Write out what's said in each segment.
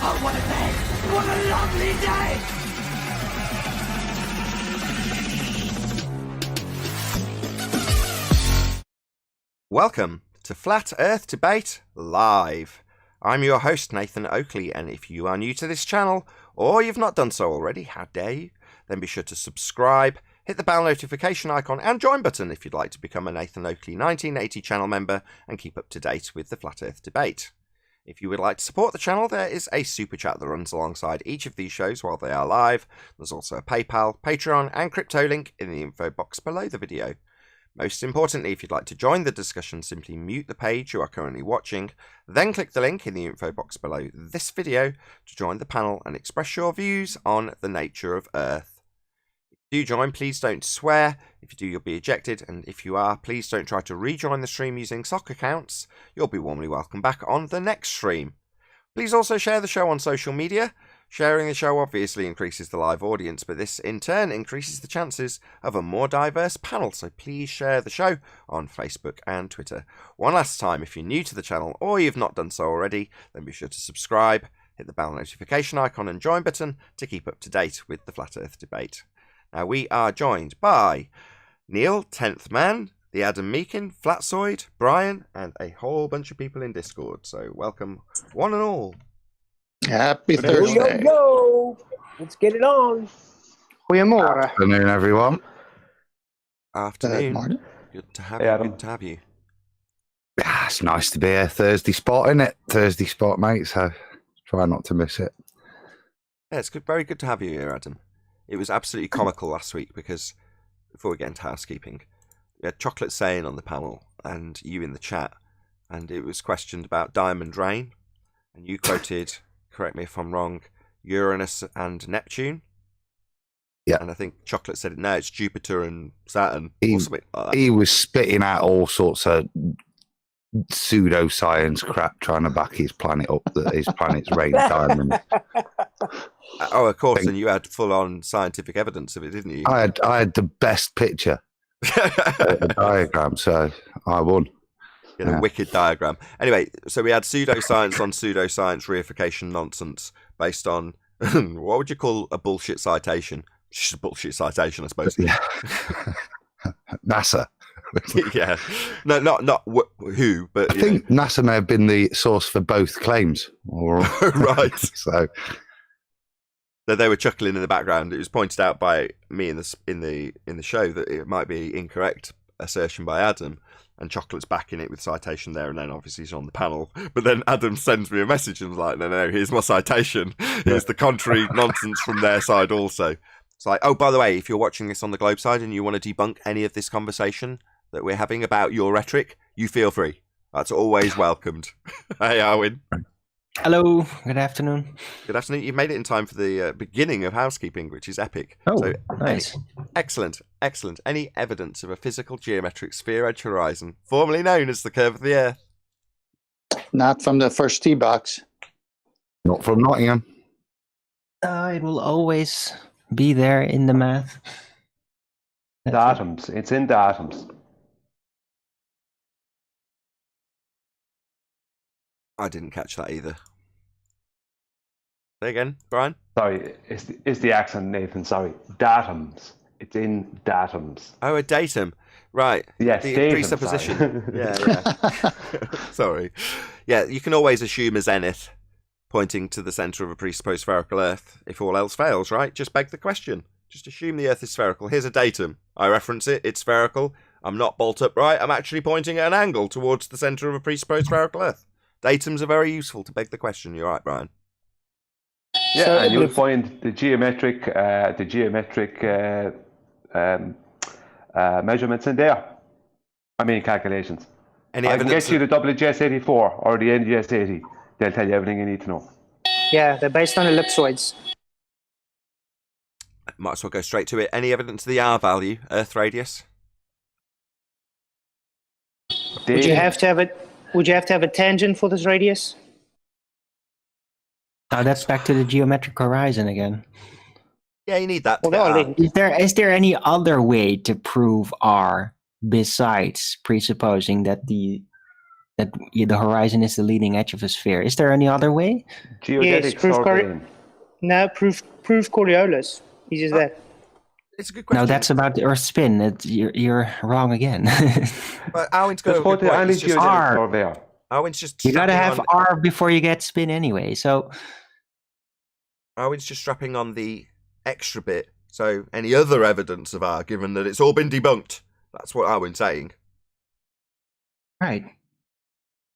Oh, what a day! What a lovely day! Welcome to Flat Earth Debate Live. I'm your host, Nathan Oakley, and if you are new to this channel, or you've not done so already, how dare you, then be sure to subscribe, hit the bell notification icon and join button if you'd like to become a Nathan Oakley 1980 channel member and keep up to date with the Flat Earth Debate. If you would like to support the channel, there is a super chat that runs alongside each of these shows while they are live. There's also a PayPal, Patreon and crypto link in the info box below the video. Most importantly, if you'd like to join the discussion, simply mute the page you are currently watching, then click the link in the info box below this video to join the panel and express your views on the nature of Earth. If you do join, please don't swear. If you do, you'll be ejected, and if you are, please don't try to rejoin the stream using sock accounts. You'll be warmly welcome back on the next stream. Please also share the show on social media. Sharing the show obviously increases the live audience, but this in turn increases the chances of a more diverse panel, so please share the show on Facebook and Twitter. One last time, if you're new to the channel or you've not done so already, then be sure to subscribe, hit the bell notification icon and join button to keep up to date with the Flat Earth Debate. Now we are joined by Neil, 10th Man, the Adam Meakin, Flatsoid, Brian, and a whole bunch of people in Discord, so welcome one and all. Happy Thursday. Yo, let's get it on. Goedemorgen. Afternoon, everyone. Afternoon. Morning. Good to have Hey, you. Adam. Good to have you. It's nice to be a Thursday spot, isn't it? Thursday spot, mate. So try not to miss it. Yeah, it's good, very good to have you here, Adam. It was absolutely comical last week because, before we get into housekeeping, we had Chocolate saying on the panel and you in the chat, and it was questioned about Diamond Rain, and you quoted, correct me if I'm wrong, Uranus and Neptune. Yeah. And I think Chocolate said, no, it's Jupiter and Saturn, He- or something like that. He was spitting out all sorts of pseudoscience crap trying to back his planet up, that his planet's rain diamonds. Oh, of course, and you had full-on scientific evidence of it, didn't you? I had the best picture, the diagram, so I won. In a wicked diagram. Anyway, so we had pseudoscience on pseudoscience reification nonsense based on what would you call a bullshit citation? Just a bullshit citation, I suppose. Yeah. NASA. Yeah, no, not who, but I think NASA may have been the source for both claims. Or, right. So They were chuckling in the background. It was pointed out by me in the show that it might be incorrect assertion by Adam. And Chocolate's backing it with citation there, and then obviously he's on the panel. But then Adam sends me a message and was like, no, here's my citation. Here's the contrary nonsense from their side also. It's like, oh, by the way, if you're watching this on the Globe side and you want to debunk any of this conversation that we're having about your rhetoric, you feel free. That's always welcomed. Hey, Arwin. Hello, good afternoon. Good afternoon. You made it in time for the beginning of housekeeping, which is epic. Oh, So, nice. Excellent. Any evidence of a physical geometric sphere edge horizon, formerly known as the curve of the Earth? Not from the first tee box. not from Nottingham. It will always be there in the math. The atoms. It's in the atoms. I didn't catch that either. Say again, Brian? Sorry, it's the accent, Nathan. Sorry. Datums. It's in datums. Oh, a datum. Right. Yes, The datum, presupposition. sorry. Yeah. Sorry. Yeah, you can always assume a zenith pointing to the centre of a presupposed spherical Earth if all else fails, right? Just beg the question. Just assume the Earth is spherical. Here's a datum. I reference it. It's spherical. I'm not bolt upright. I'm actually pointing at an angle towards the centre of a presupposed spherical Earth. Datums are very useful to beg the question. You're right, Brian. Yeah, So and you'll if- find the geometric measurements in there. I mean, calculations. Any I can evidence? get you the WGS84 or the NGS80. They'll tell you everything you need to know. Yeah, they're based on ellipsoids. Might as well go straight to it. Any evidence of the R value, Earth radius? Would you have to have it? Would you have to have a tangent for this radius? Now that's back to the geometric horizon again. Yeah, you need that. to Well, get no, R. Is there any other way to prove R besides presupposing that the that the horizon is the leading edge of a sphere. Is there any other way? Geodetics proof or game? No, proof Coriolis. Easy as that. It's a good question. No, that's about the Earth's spin. You're wrong again. But Owen's got a Just good put the point. only It's just- geodetics or there. Owen's just You gotta strapping have on- R before you get spin anyway. So Owen's just strapping on the extra bit. So any other evidence of R, given that it's all been debunked. That's what Owen's saying. right,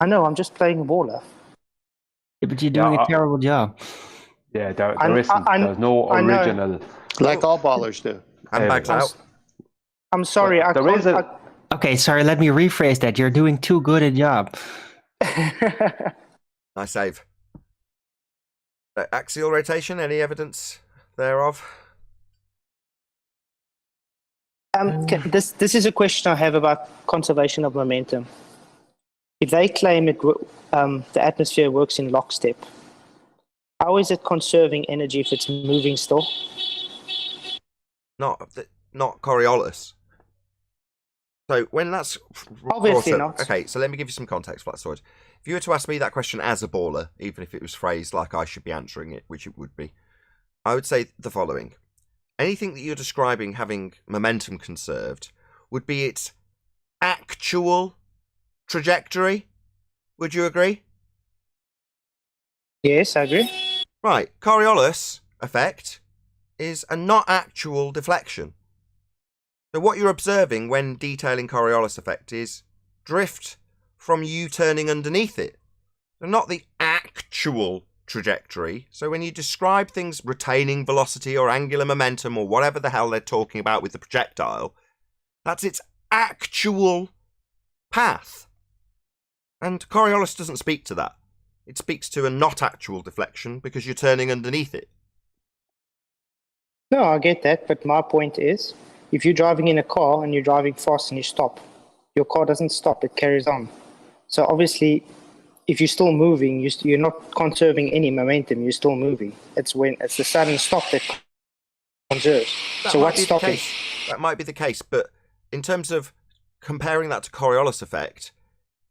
I know. I'm just playing baller. yeah, but you're doing Yeah, a terrible job. Yeah, there I- isn't. I- There's no I know. original. Like all ballers do. Handbags I'm out. I'm sorry. I There can't. is a- Okay, sorry. Let me rephrase that. You're doing too good a job. Nice save. Axial rotation, any evidence thereof? This is a question I have about conservation of momentum. If they claim the atmosphere works in lockstep, how is it conserving energy if it's moving still? Not Coriolis. So when that's Obviously brought not. Okay, so let me give you some context, Flatsword. If you were to ask me that question as a baller, even if it was phrased like I should be answering it, which it would be, I would say the following. Anything that you're describing having momentum conserved would be its actual trajectory. Would you agree? Yes, I agree. Right, Coriolis effect is a not actual deflection. So what you're observing when detailing Coriolis effect is drift from you turning underneath it. So not the actual trajectory. So when you describe things retaining velocity or angular momentum or whatever the hell they're talking about with the projectile, that's its actual path. And Coriolis doesn't speak to that. It speaks to a not actual deflection because you're turning underneath it. No, I get that, but my point is, if you're driving in a car and you're driving fast and you stop, your car doesn't stop, it carries on. So obviously, if you're still moving, you're not conserving any momentum, you're still moving. It's the sudden stop that conserves. So what's stopping? That might be the case, but in terms of comparing that to Coriolis effect,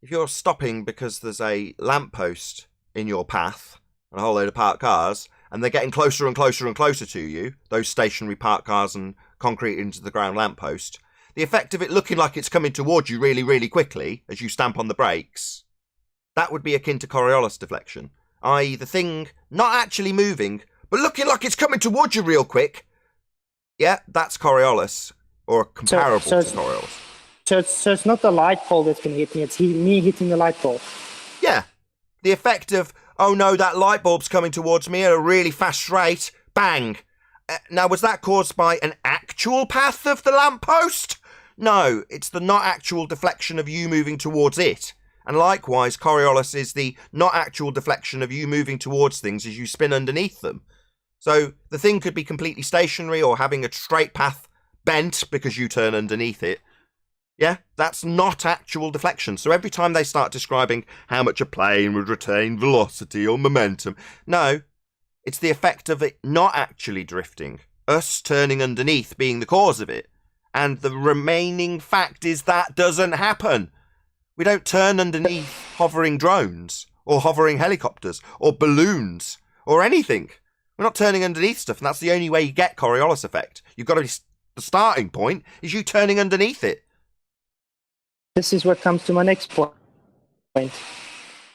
if you're stopping because there's a lamppost in your path and a whole load of parked cars, and they're getting closer and closer and closer to you, those stationary parked cars and concrete into the ground lamppost, the effect of it looking like it's coming towards you really, really quickly as you stamp on the brakes, that would be akin to Coriolis deflection, i.e. the thing not actually moving, but looking like it's coming towards you real quick. Yeah, that's Coriolis, or comparable to Coriolis. So it's not the light pole that's going to hit me, it's me hitting the light pole. Yeah, the effect of, oh no, that light bulb's coming towards me at a really fast rate, bang. Now, was that caused by an actual path of the lamppost? No, it's the not actual deflection of you moving towards it. And likewise, Coriolis is the not actual deflection of you moving towards things as you spin underneath them. So the thing could be completely stationary or having a straight path bent because you turn underneath it. Yeah, that's not actual deflection. So every time they start describing how much a plane would retain velocity or momentum, no, it's the effect of it not actually drifting, us turning underneath being the cause of it. And the remaining fact is that doesn't happen. We don't turn underneath hovering drones or hovering helicopters or balloons or anything. We're not turning underneath stuff, and that's the only way you get Coriolis effect. You've got to be, the starting point is you turning underneath it. This is what comes to my next point.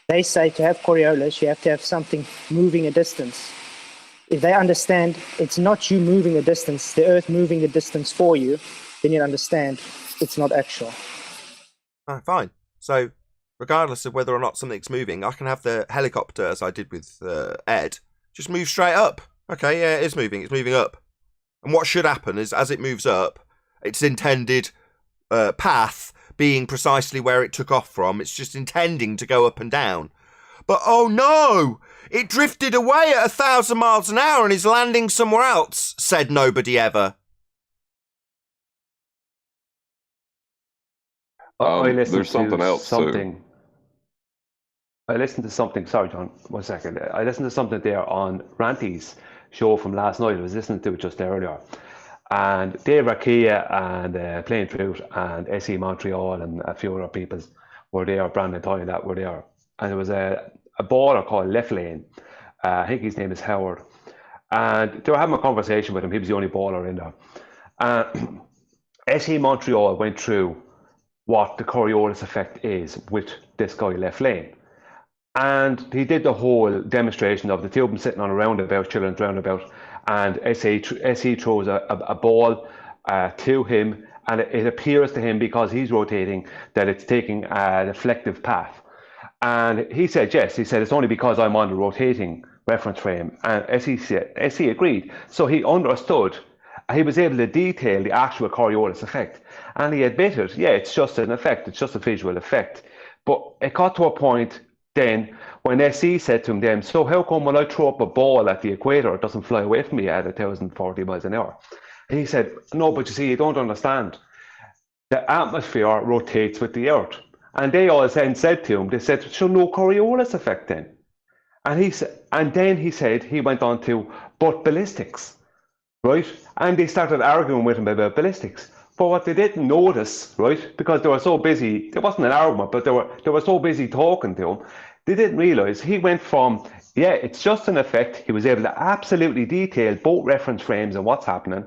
They say to have Coriolis, you have to have something moving a distance. If they understand it's not you moving a distance, the Earth moving the distance for you, then you understand it's not actual. Fine. So, regardless of whether or not something's moving, I can have the helicopter, as I did with Ed, just move straight up. Okay, yeah, it is moving. It's moving up. And what should happen is, as it moves up, its intended path being precisely where it took off from, it's just intending to go up and down. But oh no! It drifted away at 1,000 miles an hour and is landing somewhere else, said nobody ever. There's something else too. I listened to something, sorry John, 1 second. I listened to something there on Ranty's show from last night. I was listening to it just earlier. And Dave Archaea and Plain Truth and SE Montreal and a few other people were there, Brandon Toy and that were there. And there was a baller called Left Lane. I think his name is Howard. And they were having a conversation with him. He was the only baller in there. SE Montreal went through what the Coriolis effect is with this guy Left Lane. And he did the whole demonstration of the two of them sitting on a roundabout, children's roundabout, and SE throws a ball to him, and it appears to him, because he's rotating, that it's taking a deflective path. And he said, yes, he said, it's only because I'm on the rotating reference frame. And SE agreed. So he understood, he was able to detail the actual Coriolis effect. And he admitted, yeah, it's just an effect, it's just a visual effect. But it got to a point then when SE said to him then, so how come when I throw up a ball at the equator, it doesn't fly away from me at 1,040 miles an hour? And he said, no, but you see, you don't understand. The atmosphere rotates with the Earth. And they all then said to him, they said, so no Coriolis effect then. And then he said, he went on to, but ballistics, right? And they started arguing with him about ballistics. But what they didn't notice, right, because they were so busy, there wasn't an argument, but they were so busy talking to him, they didn't realize he went from, yeah, it's just an effect. He was able to absolutely detail both reference frames and what's happening,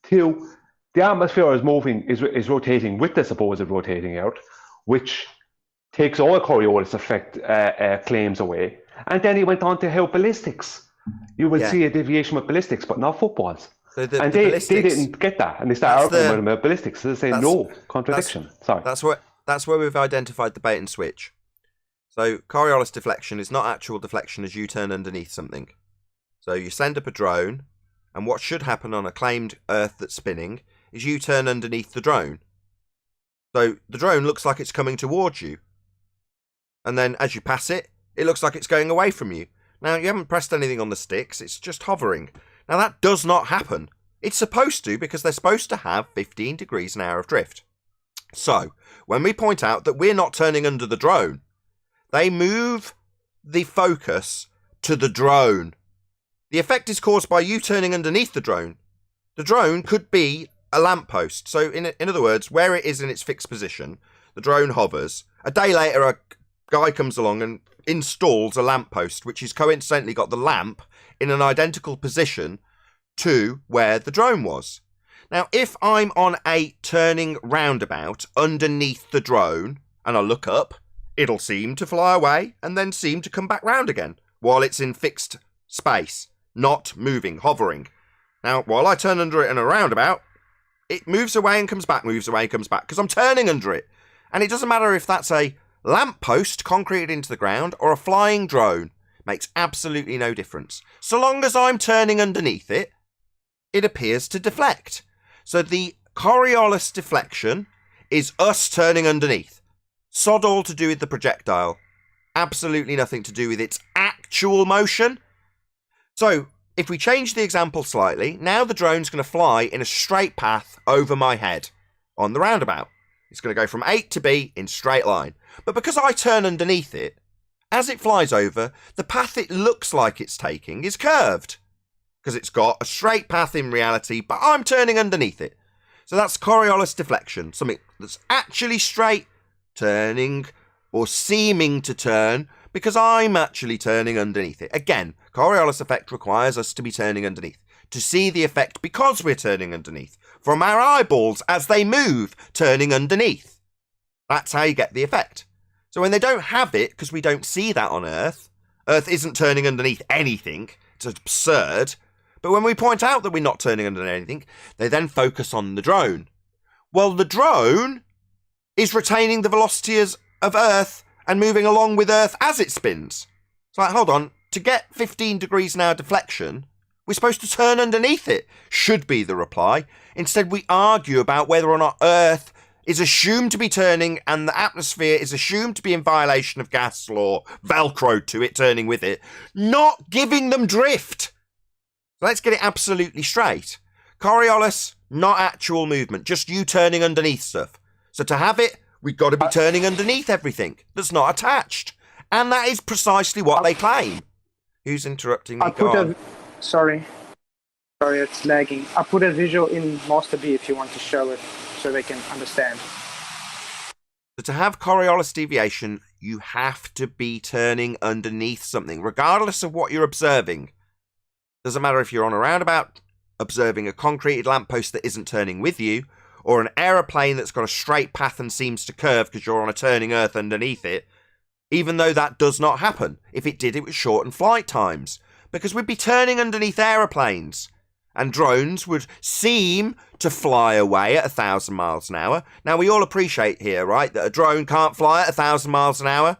to the atmosphere is moving, is rotating with the supposed rotating Earth, which takes all Coriolis effect claims away. And then he went on to how ballistics, you will see a deviation with ballistics, but not footballs. So they didn't get that, and they started arguing with him about ballistics. So they say no contradiction. Sorry. That's where we've identified the bait and switch. So Coriolis deflection is not actual deflection as you turn underneath something. So you send up a drone, and what should happen on a claimed Earth that's spinning is you turn underneath the drone. So the drone looks like it's coming towards you, and then as you pass it, it looks like it's going away from you. Now you haven't pressed anything on the sticks; it's just hovering. Now that does not happen. It's supposed to, because they're supposed to have 15 degrees an hour of drift. So, when we point out that we're not turning under the drone, they move the focus to the drone. The effect is caused by you turning underneath the drone. The drone could be a lamppost. So, in other words, where it is in its fixed position, the drone hovers. A day later, a guy comes along and installs a lamppost, which has coincidentally got the lamp in an identical position to where the drone was. Now, if I'm on a turning roundabout underneath the drone and I look up, it'll seem to fly away and then seem to come back round again while it's in fixed space, not moving, hovering. Now, while I turn under it in a roundabout, it moves away and comes back, moves away and comes back, because I'm turning under it. And it doesn't matter if that's a lamppost concreted into the ground or a flying drone. Makes absolutely no difference. So long as I'm turning underneath it, it appears to deflect. So the Coriolis deflection is us turning underneath. Sod all to do with the projectile. Absolutely nothing to do with its actual motion. So if we change the example slightly, now the drone's going to fly in a straight path over my head on the roundabout. It's going to go from A to B in straight line. But because I turn underneath it, as it flies over, the path it looks like it's taking is curved. Because it's got a straight path in reality, but I'm turning underneath it. So that's Coriolis deflection. Something that's actually straight, turning, or seeming to turn, because I'm actually turning underneath it. Again, Coriolis effect requires us to be turning underneath. To see the effect because we're turning underneath. From our eyeballs as they move, turning underneath. That's how you get the effect. So when they don't have it, because we don't see that on Earth, Earth isn't turning underneath anything, it's absurd, but when we point out that we're not turning underneath anything, they then focus on the drone. Well, the drone is retaining the velocity of Earth and moving along with Earth as it spins. It's like, hold on, to get 15 degrees an hour deflection, we're supposed to turn underneath it, should be the reply. Instead, we argue about whether or not Earth is assumed to be turning and the atmosphere is assumed to be in violation of gas law, velcroed to it, turning with it, not giving them drift. So let's get it absolutely straight. Coriolis, not actual movement, just you turning underneath stuff. So to have it, we've got to be turning underneath everything that's not attached. And that is precisely what they claim. Who's interrupting me? Sorry, it's lagging. I put a visual in Master B if you want to show it so they can understand. But to have Coriolis deviation, you have to be turning underneath something, regardless of what you're observing. Doesn't matter if you're on a roundabout, observing a concreted lamppost that isn't turning with you, or an aeroplane that's got a straight path and seems to curve because you're on a turning earth underneath it, even though that does not happen. If it did, it would shorten flight times, because we'd be turning underneath aeroplanes, and drones would seem to fly away at 1,000 miles an hour. Now, we all appreciate here, right, that a drone can't fly at 1,000 miles an hour.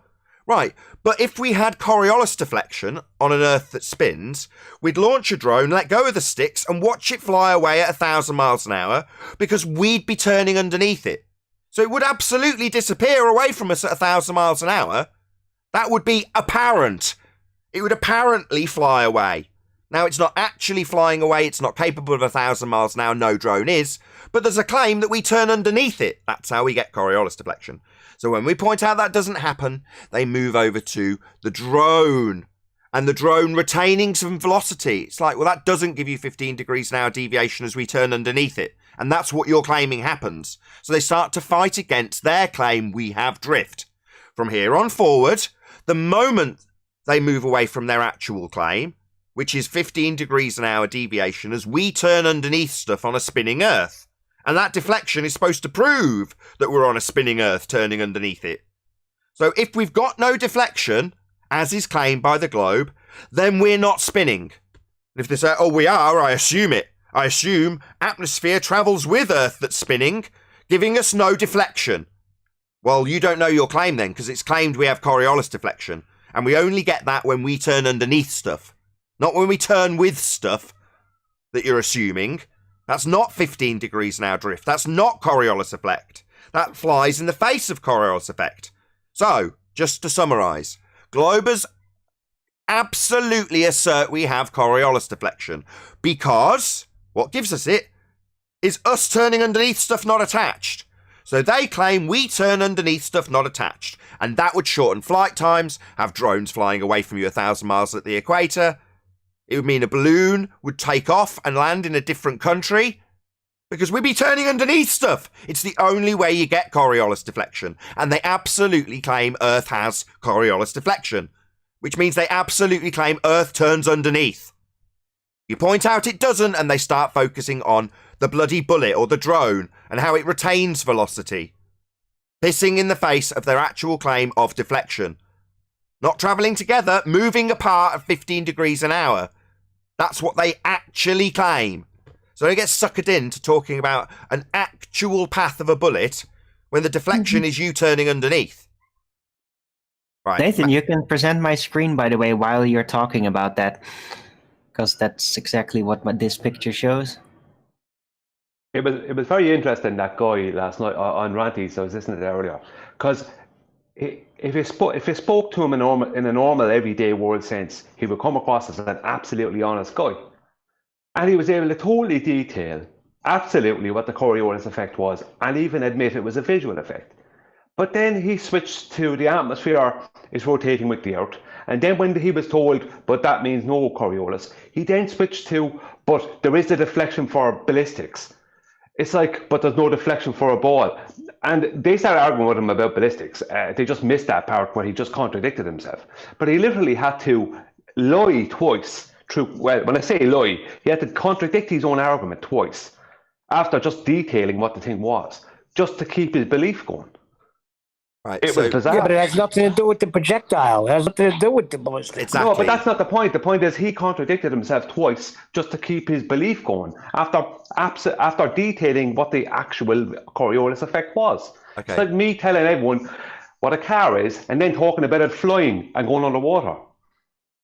Right, but if we had Coriolis deflection on an Earth that spins, we'd launch a drone, let go of the sticks, and watch it fly away at 1,000 miles an hour, because we'd be turning underneath it. So it would absolutely disappear away from us at 1,000 miles an hour. That would be apparent. It would apparently fly away. Now, it's not actually flying away, it's not capable of 1,000 miles an hour, no drone is, but there's a claim that we turn underneath it. That's how we get Coriolis deflection. So when we point out that doesn't happen, they move over to the drone, and the drone retaining some velocity. It's like, well, that doesn't give you 15 degrees an hour deviation as we turn underneath it, and that's what you're claiming happens. So they start to fight against their claim we have drift. From here on forward, the moment they move away from their actual claim, which is 15 degrees an hour deviation as we turn underneath stuff on a spinning Earth. And that deflection is supposed to prove that we're on a spinning Earth turning underneath it. So if we've got no deflection, as is claimed by the globe, then we're not spinning. And if they say, oh, we are, I assume it. I assume atmosphere travels with Earth that's spinning, giving us no deflection. Well, you don't know your claim then, because it's claimed we have Coriolis deflection. And we only get that when we turn underneath stuff. Not when we turn with stuff that you're assuming. That's not 15 degrees an hour drift. That's not Coriolis effect. That flies in the face of Coriolis effect. So, just to summarise, globers absolutely assert we have Coriolis deflection because what gives us it is us turning underneath stuff not attached. So they claim we turn underneath stuff not attached, and that would shorten flight times, have drones flying away from you 1,000 miles at the equator. It would mean a balloon would take off and land in a different country because we'd be turning underneath stuff. It's the only way you get Coriolis deflection, and they absolutely claim Earth has Coriolis deflection, which means they absolutely claim Earth turns underneath. You point out it doesn't, and they start focusing on the bloody bullet or the drone and how it retains velocity, pissing in the face of their actual claim of deflection. Not travelling together, moving apart at 15 degrees an hour. That's what they actually claim. So they get suckered into talking about an actual path of a bullet when the deflection is you turning underneath. Right. Nathan, you can present my screen, by the way, while you're talking about that, because that's exactly what this picture shows. It was very interesting, that guy last night on Ranties. I was listening to it earlier, because if you spoke to him in a normal everyday world sense, he would come across as an absolutely honest guy, and he was able to totally detail absolutely what the Coriolis effect was, and even admit it was a visual effect. But then he switched to the atmosphere is rotating with the Earth, and then when he was told, but that means no Coriolis, he then switched to, but there is the deflection for ballistics. It's like, but there's no deflection for a ball. And they started arguing with him about ballistics. They just missed that part where he just contradicted himself. But he literally had to lie twice. Well, when I say lie, he had to contradict his own argument twice after just detailing what the thing was, just to keep his belief going. Right, it was bizarre. Yeah, but it has nothing to do with the projectile. It has nothing to do with the ballistic. Exactly. No, but that's not the point. The point is he contradicted himself twice just to keep his belief going after detailing what the actual Coriolis effect was. Okay. It's like me telling everyone what a car is and then talking about it flying and going underwater.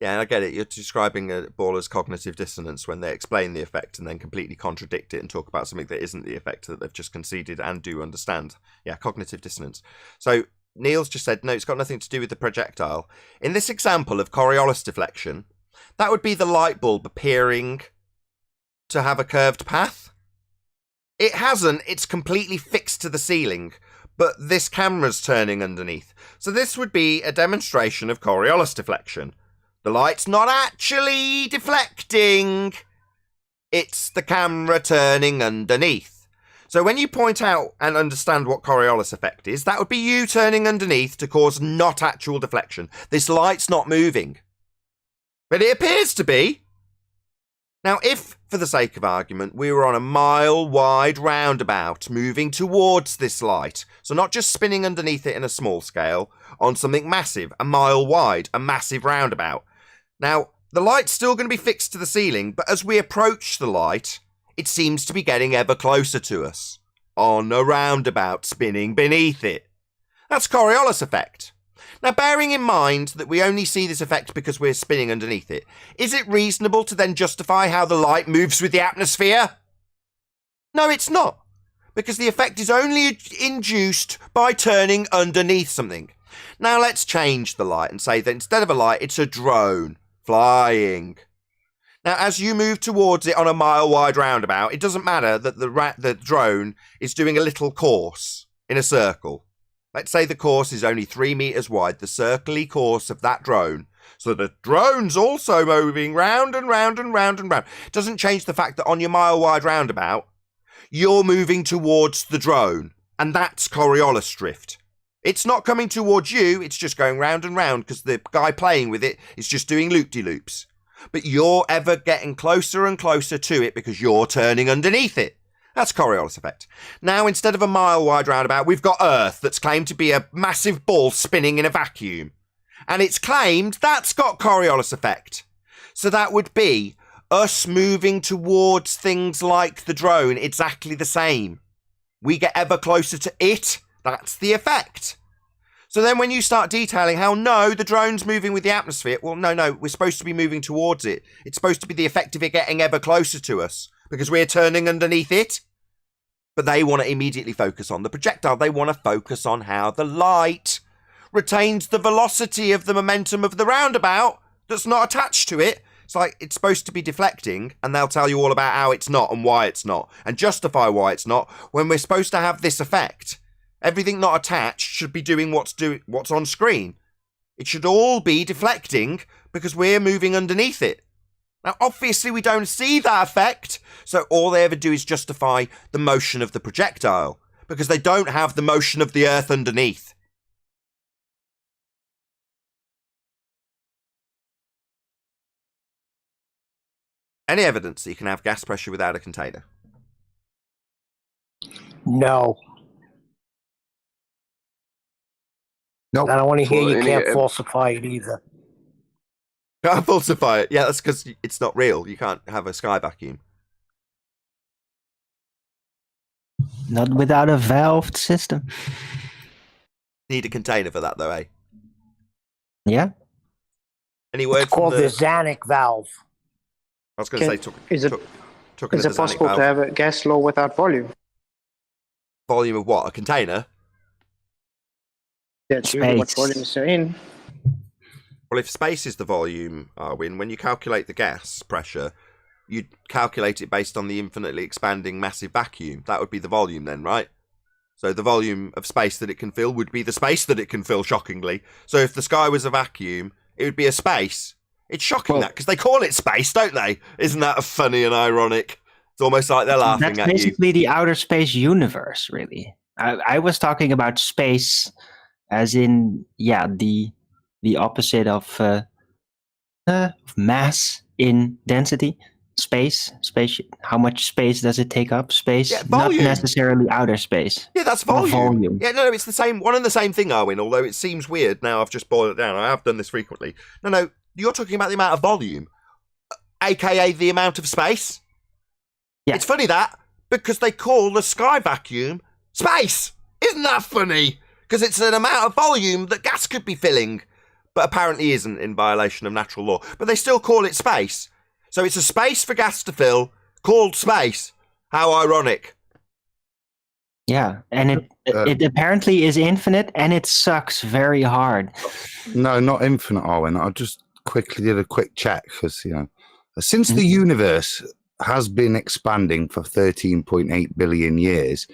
Yeah, and I get it. You're describing a baller's cognitive dissonance when they explain the effect and then completely contradict it and talk about something that isn't the effect that they've just conceded and do understand. Yeah, cognitive dissonance. So Neil's just said, no, it's got nothing to do with the projectile. In this example of Coriolis deflection, that would be the light bulb appearing to have a curved path. It hasn't. It's completely fixed to the ceiling, but this camera's turning underneath. So this would be a demonstration of Coriolis deflection. The light's not actually deflecting. It's the camera turning underneath. So when you point out and understand what Coriolis effect is, that would be you turning underneath to cause not actual deflection. This light's not moving. But it appears to be. Now, if, for the sake of argument, we were on a mile-wide roundabout moving towards this light, so not just spinning underneath it in a small scale, on something massive, a mile wide, a massive roundabout. Now, the light's still going to be fixed to the ceiling, but as we approach the light, it seems to be getting ever closer to us, on a roundabout spinning beneath it. That's Coriolis effect. Now, bearing in mind that we only see this effect because we're spinning underneath it, is it reasonable to then justify how the light moves with the atmosphere? No, it's not, because the effect is only induced by turning underneath something. Now, let's change the light and say that instead of a light, it's a drone flying. Now, as you move towards it on a mile-wide roundabout, it doesn't matter that the drone is doing a little course in a circle. Let's say the course is only 3 meters wide, the circly course of that drone. So the drone's also moving round and round and round and round. It doesn't change the fact that on your mile-wide roundabout, you're moving towards the drone. And that's Coriolis drift. It's not coming towards you, it's just going round and round because the guy playing with it is just doing loop-de-loops. But you're ever getting closer and closer to it because you're turning underneath it. That's Coriolis effect. Now, instead of a mile-wide roundabout, we've got Earth that's claimed to be a massive ball spinning in a vacuum. And it's claimed that's got Coriolis effect. So that would be us moving towards things like the drone, exactly the same. We get ever closer to it, that's the effect. So then when you start detailing how, no, the drone's moving with the atmosphere, well, no, we're supposed to be moving towards it. It's supposed to be the effect of it getting ever closer to us because we're turning underneath it. But they want to immediately focus on the projectile. They want to focus on how the light retains the velocity of the momentum of the roundabout that's not attached to it. It's like it's supposed to be deflecting, and they'll tell you all about how it's not and why it's not, and justify why it's not, when we're supposed to have this effect. Everything not attached should be doing what's on screen. It should all be deflecting because we're moving underneath it. Now, obviously, we don't see that effect, so all they ever do is justify the motion of the projectile, because they don't have the motion of the Earth underneath. Any evidence that you can have gas pressure without a container? No. Nope. I don't want to hear Well, you any can't ev- falsify it either. Can't falsify it. Yeah, that's because it's not real. You can't have a sky vacuum. Not without a valved system. Need a container for that, though, eh? Yeah. Any word It's called from the Zanuck valve. I was going to say, Is it talking is of it the Zanuck possible valve. to have a gas law without volume? Volume of what? A container? That's usually what Space. volumes are in. Well, if space is the volume, Arwin, when you calculate the gas pressure, you calculate it based on the infinitely expanding massive vacuum. That would be the volume then, right? So the volume of space that it can fill would be the space that it can fill, shockingly. So if the sky was a vacuum, it would be a space. It's shocking that, because they call it space, don't they? Isn't that funny and ironic? It's almost like they're laughing That's at you. basically the outer space universe, really. I was talking about space as in, yeah, the opposite of mass in density. Space, how much space does it take up? Space, Yeah, not volume. necessarily outer space. Yeah, that's Or volume. Yeah, no, it's the same, one and the same thing, Arwin, although it seems weird now. I've just boiled it down. I have done this frequently. No, you're talking about the amount of volume, aka the amount of space. Yeah. It's funny that, because they call the sky vacuum space. Isn't that funny? Because it's an amount of volume that gas could be filling, but apparently isn't, in violation of natural law. But they still call it space. So it's a space for gas to fill, called space. How ironic. Yeah, and it apparently is infinite, and it sucks very hard. No, not infinite, Arwen. I just quickly did a quick check because, since the universe has been expanding for 13.8 billion years,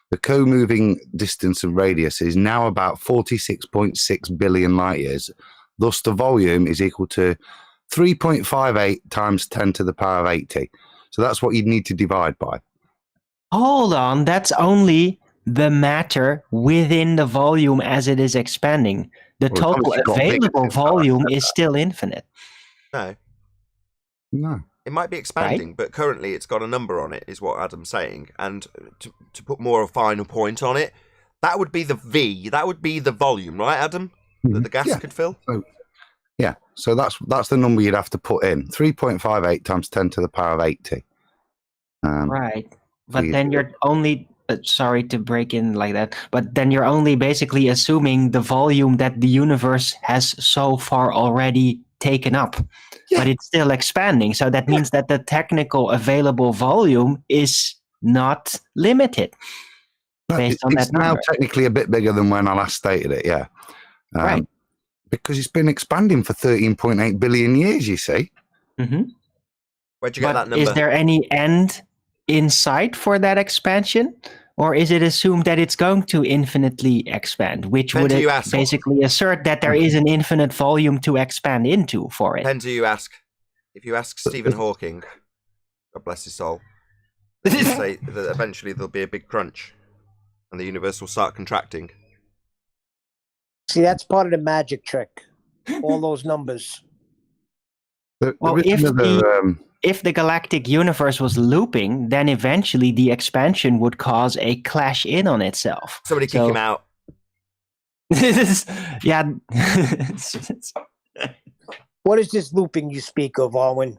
the co-moving distance and radius is now about 46.6 billion light years. Thus, the volume is equal to 3.58 times 10 to the power of 80. So that's what you'd need to divide by. Hold on, that's only the matter within the volume as it is expanding. The Well, total obviously got available bigger. volume is still infinite. No. No. It might be expanding, but currently it's got a number on it, is what Adam's saying. And to put more of a final point on it, that would be the V. That would be the volume, right, Adam? That the gas could fill? So, yeah, so that's the number you'd have to put in. 3.58 times 10 to the power of 80. Right. But then you're only... sorry to break in like that, but then you're only basically assuming the volume that the universe has so far already taken up. Yeah. But it's still expanding. So that means that the technical available volume is not limited. Based on it's that number. Now technically a bit bigger than when I last stated it, yeah. Right. Because it's been expanding for 13.8 billion years, you see. Mm-hmm. Where'd you get that number? Is there any end in sight for that expansion? Or is it assumed that it's going to infinitely expand, which would basically assert that there is an infinite volume to expand into for it? Depends who you ask. If you ask Stephen Hawking, God bless his soul, he'll say that eventually there'll be a big crunch and the universe will start contracting. See, that's part of the magic trick. All those numbers. Well, if the galactic universe was looping, then eventually the expansion would cause a clash in on itself. Somebody kick him out. Yeah. What is this looping you speak of, Arwen?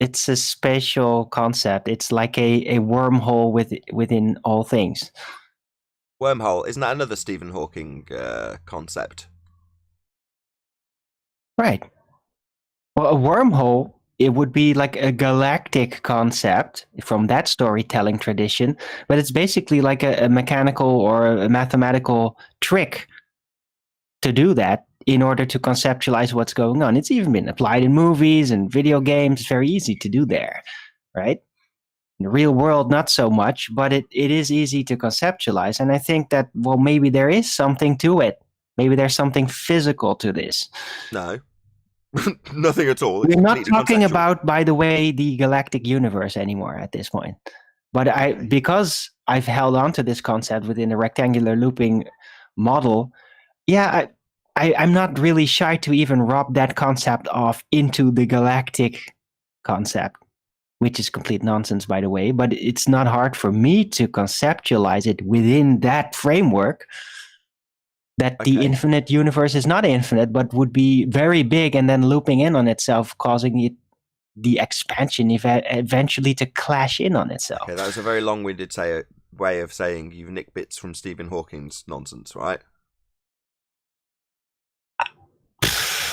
It's a spatial concept. It's like a wormhole within all things. Wormhole, isn't that another Stephen Hawking concept? Right. Well, a wormhole, it would be like a galactic concept from that storytelling tradition, but it's basically like a mechanical or a mathematical trick to do that in order to conceptualize what's going on. It's even been applied in movies and video games. It's very easy to do there, right? In the real world, not so much, but it is easy to conceptualize. And I think that, well, maybe there is something to it. Maybe there's something physical to this. No. Nothing at all. We're not talking about, by the way, the galactic universe anymore at this point. But because I've held on to this concept within the rectangular looping model, yeah, I'm not really shy to even rub that concept off into the galactic concept, which is complete nonsense, by the way. But it's not hard for me to conceptualize it within that framework. That the infinite universe is not infinite, but would be very big and then looping in on itself, causing the expansion eventually to clash in on itself. Okay, that was a very long-winded way of saying you've nicked bits from Stephen Hawking's nonsense, right?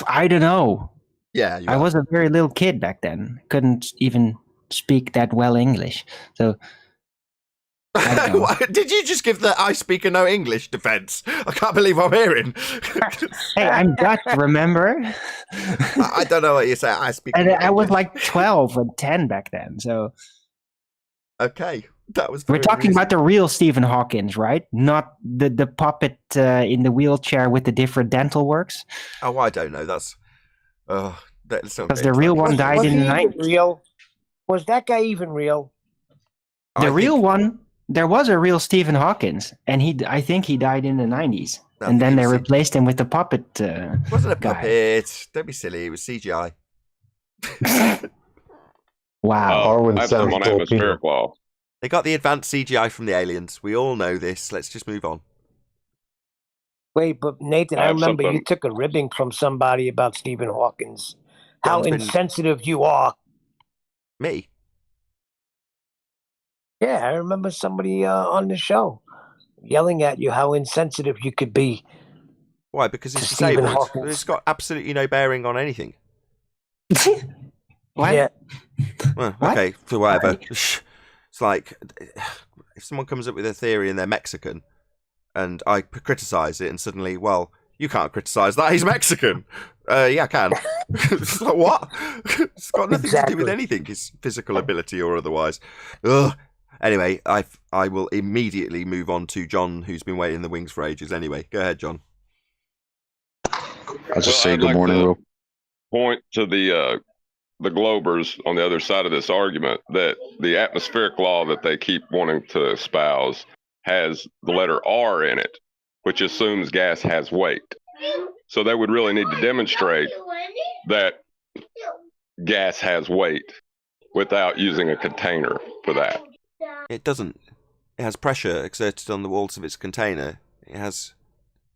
I don't know. Yeah, I was a very little kid back then. Couldn't even speak that well English. So... Did you just give the I speak no English defense? I can't believe I'm hearing. Hey, I'm Dutch, remember? I don't know what you're saying. I speak. And I was like 12 and 10 back then. So okay, that was. We're talking about the real Stephen Hawking, right? Not the puppet in the wheelchair with the different dental works. Oh, I don't know. That's because the real one died in the 90s. Real? Was that guy even real? The real one. There was a real Stephen Hawking, and I think he died in the 90s. And then they replaced him with the puppet It wasn't a puppet. Don't be silly. It was CGI. Wow. Atmospheric law. They got the advanced CGI from the aliens. We all know this. Let's just move on. Wait, but Nathan, I remember you took a ribbing from somebody about Stephen Hawking. How insensitive you are. Me? Yeah, I remember somebody on the show yelling at you how insensitive you could be. Why? Because it's disabled. It's got absolutely no bearing on anything. What? Yeah. Well, okay, for whatever. It's like if someone comes up with a theory and they're Mexican, and I criticize it, and suddenly, well, you can't criticize that. He's Mexican. Yeah, I can. It's like, what? It's got nothing to do with anything. His physical ability or otherwise. Ugh. Anyway, I will immediately move on to John, who's been waiting in the wings for ages. Anyway, go ahead, John. I'll just say good morning, Will. Point to the the Globers on the other side of this argument that the atmospheric law that they keep wanting to espouse has the letter R in it, which assumes gas has weight. So they would really need to demonstrate that gas has weight without using a container for that. It doesn't. It has pressure exerted on the walls of its container. It has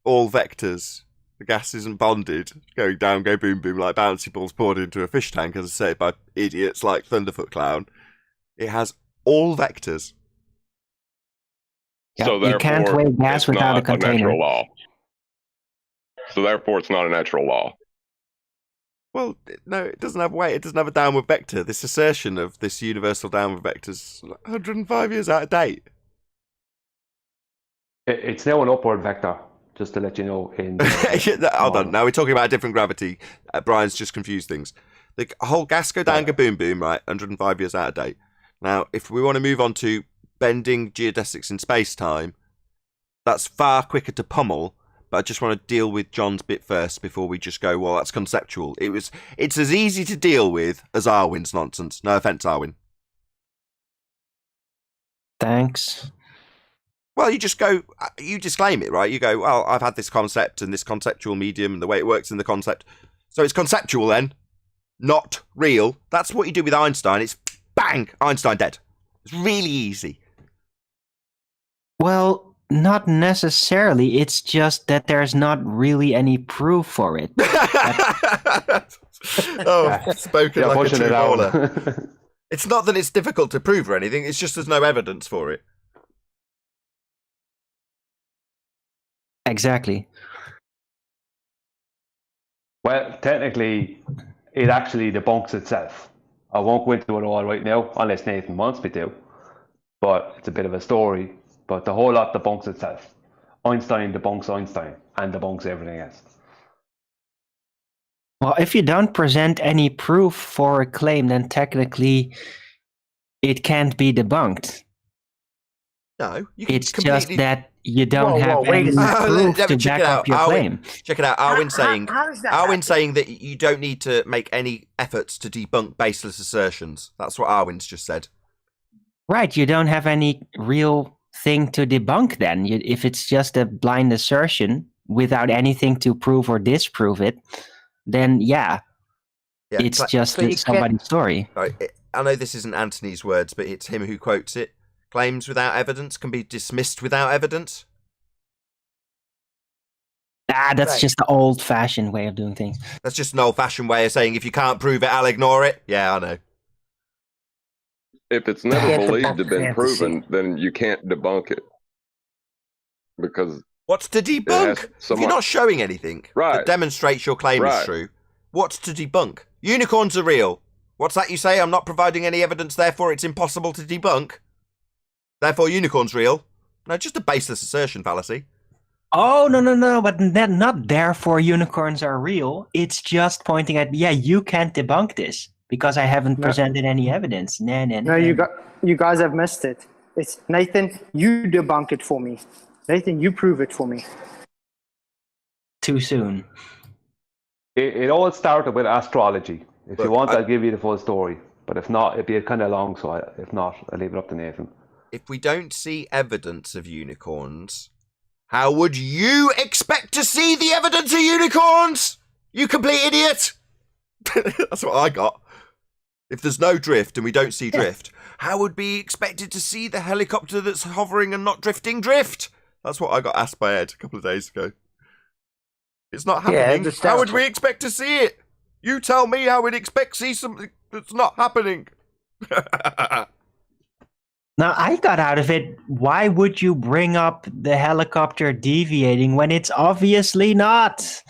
all vectors. The gas isn't bonded, going down, go boom boom like bouncy balls poured into a fish tank, as I say, by idiots like Thunderfoot Clown. It has all vectors. Yeah, So you can't therefore, weigh gas it's without a not container. natural law. So therefore, it's not a natural law. Well, no, it doesn't have weight. It doesn't have a downward vector. This assertion of this universal downward vector is 105 years out of date. It's now an upward vector, just to let you know. Hold on. Now we're talking about a different gravity. Brian's just confused things. The whole gas go down, go boom boom, right? 105 years out of date. Now, if we want to move on to bending geodesics in space-time, that's far quicker to pummel, but I just want to deal with John's bit first before we just go, well, that's conceptual. It's as easy to deal with as Arwin's nonsense. No offence, Arwin. Thanks. Well, you just go, you disclaim it, right? You go, well, I've had this concept and this conceptual medium and the way it works in the concept. So it's conceptual then, not real. That's what you do with Einstein. It's bang, Einstein dead. It's really easy. Well, not necessarily. It's just that there's not really any proof for it. Spoken like a true baller. It's not that it's difficult to prove or anything. It's just there's no evidence for it. Exactly. Well, technically, it actually debunks itself. I won't go into it all right now, unless Nathan wants me to. But it's a bit of a story. But the whole lot debunks itself. Einstein debunks Einstein and debunks everything else. Well, if you don't present any proof for a claim, then technically it can't be debunked. No, it's just that you don't have any proof to back up your claim. Check it out. Arwin's saying that you don't need to make any efforts to debunk baseless assertions. That's what Arwin's just said. Right, you don't have any real thing to debunk then. If it's just a blind assertion without anything to prove or disprove it, then it's just somebody's story. Right, I know this isn't Anthony's words, but it's him who quotes it. Claims without evidence can be dismissed without evidence. That's just the old-fashioned way of doing things. That's just an old-fashioned way of saying if you can't prove it, I'll ignore it. Yeah, I know. If it's never believed to have been proven, then you can't debunk it. Because what's to debunk? If you're not showing anything that demonstrates your claim is true, what's to debunk? Unicorns are real. What's that you say? I'm not providing any evidence, therefore it's impossible to debunk. Therefore unicorns real. No, just a baseless assertion fallacy. Oh, no, but not therefore unicorns are real. It's just pointing at, you can't debunk this. Because I haven't presented any evidence. No, you guys have missed it. It's Nathan, you debunk it for me. Nathan, you prove it for me. Too soon. It all started with astrology. If you want, I'll give you the full story. But if not, it'd be kind of long, so if not, I'll leave it up to Nathan. If we don't see evidence of unicorns, how would you expect to see the evidence of unicorns? You complete idiot! That's what I got. If there's no drift and we don't see drift, how would we be expected to see the helicopter that's hovering and not drifting drift? That's what I got asked by Ed a couple of days ago. It's not happening. How would we expect to see it? You tell me how we'd expect to see something that's not happening. Now, I got out of it, why would you bring up the helicopter deviating when it's obviously not?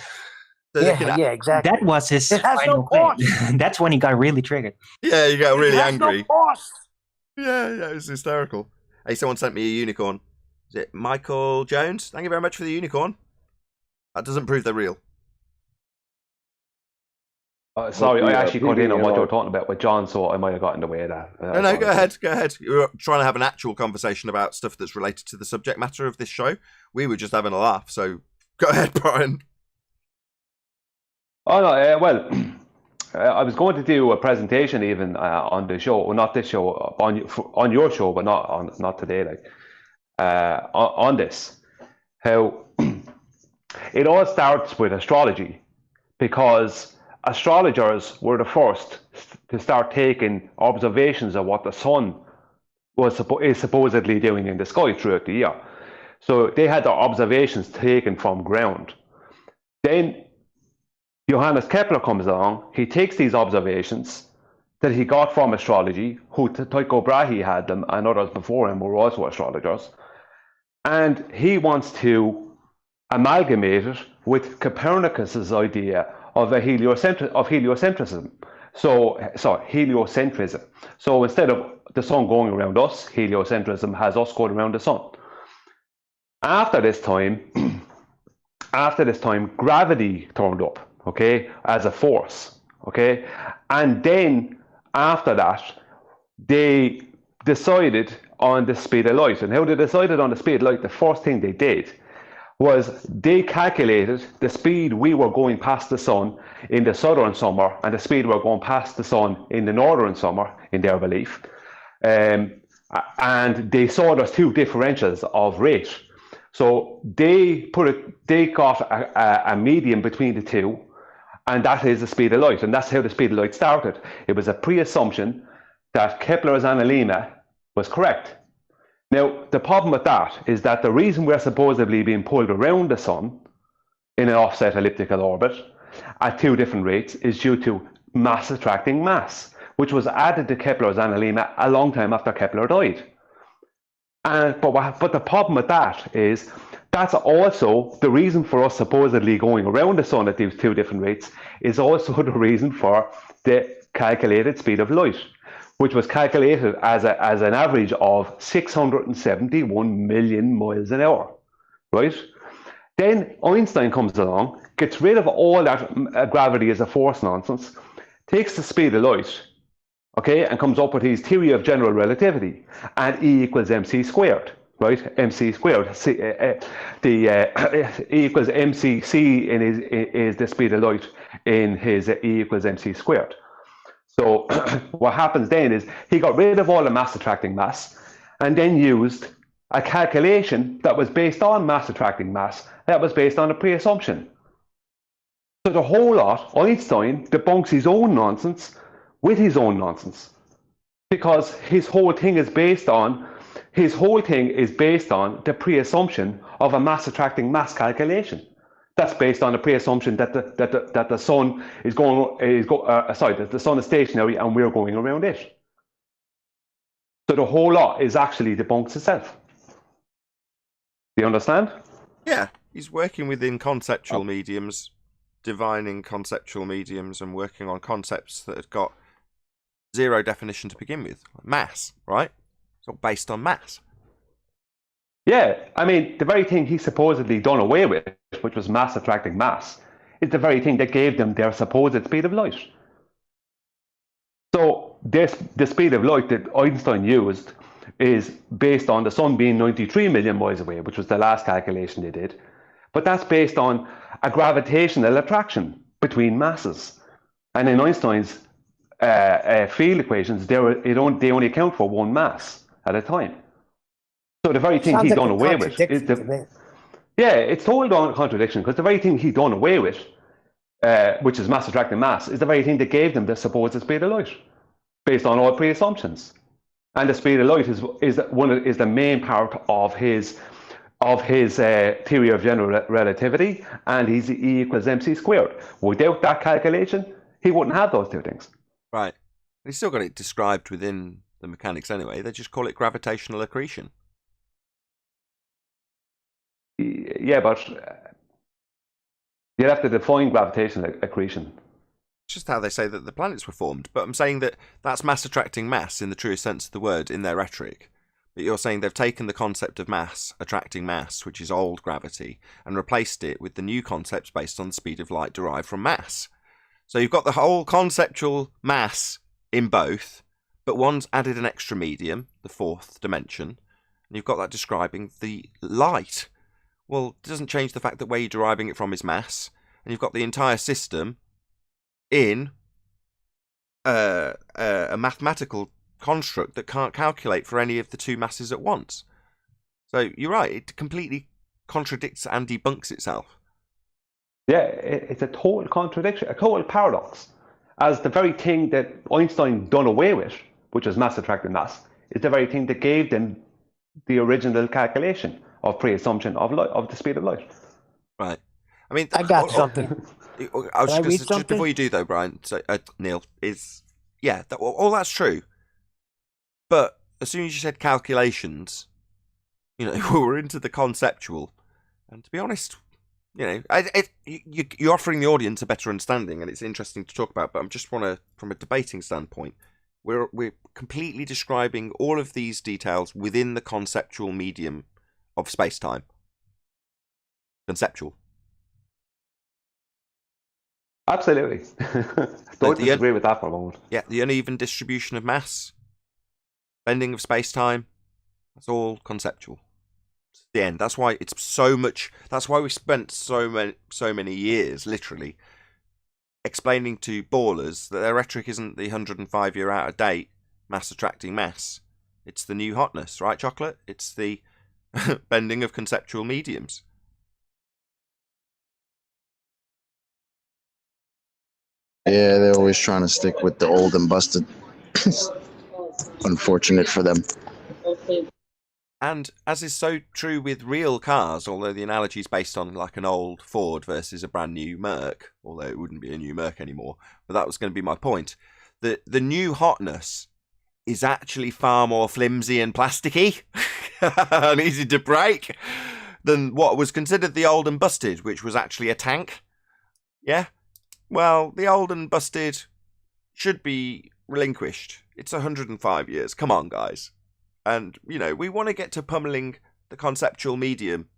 Exactly. That was his final claim. That's when he got really triggered. Yeah, you got really angry. No yeah, it was hysterical. Hey, someone sent me a unicorn. Is it Michael Jones? Thank you very much for the unicorn. That doesn't prove they're real. Sorry, I actually cut in on what you were talking about with John, so I might have got in the way of that. No, go ahead. You were trying to have an actual conversation about stuff that's related to the subject matter of this show. We were just having a laugh, so go ahead, Brian. Oh, no, well, I was going to do a presentation even on the show, well, not this show, on your show, but not today, like on this. How it all starts with astrology, because astrologers were the first to start taking observations of what the sun is supposedly doing in the sky throughout the year. So they had their observations taken from ground. Then Johannes Kepler comes along. He takes these observations that he got from astrology, who Tycho Brahe had them, and others before him were also astrologers, and he wants to amalgamate it with Copernicus's idea of heliocentrism. So heliocentrism. So instead of the sun going around us, heliocentrism has us going around the sun. After this time, gravity turned up, okay, as a force, okay, and then after that, they decided on the speed of light. And how they decided on the speed of light, the first thing they did was they calculated the speed we were going past the sun in the southern summer and the speed we were going past the sun in the northern summer, in their belief. And they saw there's two differentials of rate. So they got a medium between the two, and that is the speed of light. And that's how the speed of light started. It was a pre-assumption that Kepler's analemma was correct. Now, the problem with that is that the reason we're supposedly being pulled around the sun in an offset elliptical orbit at two different rates is due to mass attracting mass, which was added to Kepler's analemma a long time after Kepler died. But the problem with that is that's also the reason for us supposedly going around the sun at these two different rates is also the reason for the calculated speed of light, which was calculated as an average of 671 million miles an hour, right? Then Einstein comes along, gets rid of all that gravity as a force nonsense, takes the speed of light, okay, and comes up with his theory of general relativity, and E equals mc squared, right? Mc squared. E equals mc, c is the speed of light in his E equals mc squared. So what happens then is he got rid of all the mass attracting mass and then used a calculation that was based on mass attracting mass that was based on a pre-assumption. So the whole lot, Einstein debunks his own nonsense with his own nonsense, because his whole thing is based on the pre-assumption of a mass attracting mass calculation. That's based on the pre-assumption that the sun that the sun is stationary and we're going around it. So the whole lot is actually debunks itself. Do you understand? Yeah, he's working within conceptual mediums, divining conceptual mediums, and working on concepts that have got zero definition to begin with. Mass, right? It's all based on mass. Yeah, I mean, the very thing he supposedly done away with, which was mass attracting mass, is the very thing that gave them their supposed speed of light. So the speed of light that Einstein used is based on the sun being 93 million miles away, which was the last calculation they did. But that's based on a gravitational attraction between masses. And in Einstein's field equations, they only account for one mass at a time. So the very thing he'd done away with is it's total contradiction, because the very thing he'd done away with, which is mass attracting mass, is the very thing that gave them the supposed speed of light, based on all pre-assumptions. And the speed of light is the main part of his theory of general relativity, and his E equals mc squared. Without that calculation, he wouldn't have those two things. Right. He's still got it described within the mechanics anyway. They just call it gravitational accretion. Yeah, but you'd have to define gravitational accretion. It's just how they say that the planets were formed. But I'm saying that that's mass attracting mass in the truest sense of the word in their rhetoric. But you're saying they've taken the concept of mass attracting mass, which is old gravity, and replaced it with the new concepts based on the speed of light derived from mass. So you've got the whole conceptual mass in both, but one's added an extra medium, the fourth dimension, and you've got that describing the light. Well, it doesn't change the fact that where you're deriving it from is mass, and you've got the entire system in a mathematical construct that can't calculate for any of the two masses at once. So you're right, it completely contradicts and debunks itself. Yeah, it's a total contradiction, a total paradox. As the very thing that Einstein done away with, which was mass attracting mass, is the very thing that gave them the original calculation of pre-assumption of light, of the speed of light. Right. I mean, I got something. I was Can I read just something? before you do though, Brian. So Neil is all that's true, but as soon as you said calculations, we were into the conceptual, and to be honest, you're offering the audience a better understanding, and it's interesting to talk about. But I'm just from a debating standpoint, we're completely describing all of these details within the conceptual medium of space-time. Conceptual. Absolutely. Don't disagree with that for a moment. Yeah, the uneven distribution of mass, bending of space-time, that's all conceptual. It's the end. That's why it's so much. That's why we spent so many years, literally, explaining to ballers that their rhetoric isn't the 105-year out-of-date mass attracting mass. It's the new hotness, right, Chocolate? It's the bending of conceptual mediums. Yeah, they're always trying to stick with the old and busted. Unfortunate for them. And as is so true with real cars, although the analogy is based on like an old Ford versus a brand new Merc, although it wouldn't be a new Merc anymore, but that was going to be my point. The new hotness is actually far more flimsy and plasticky and easy to break than what was considered the old and busted, which was actually a tank. Yeah? Well, the old and busted should be relinquished. It's 105 years. Come on, guys. And, we want to get to pummeling the conceptual medium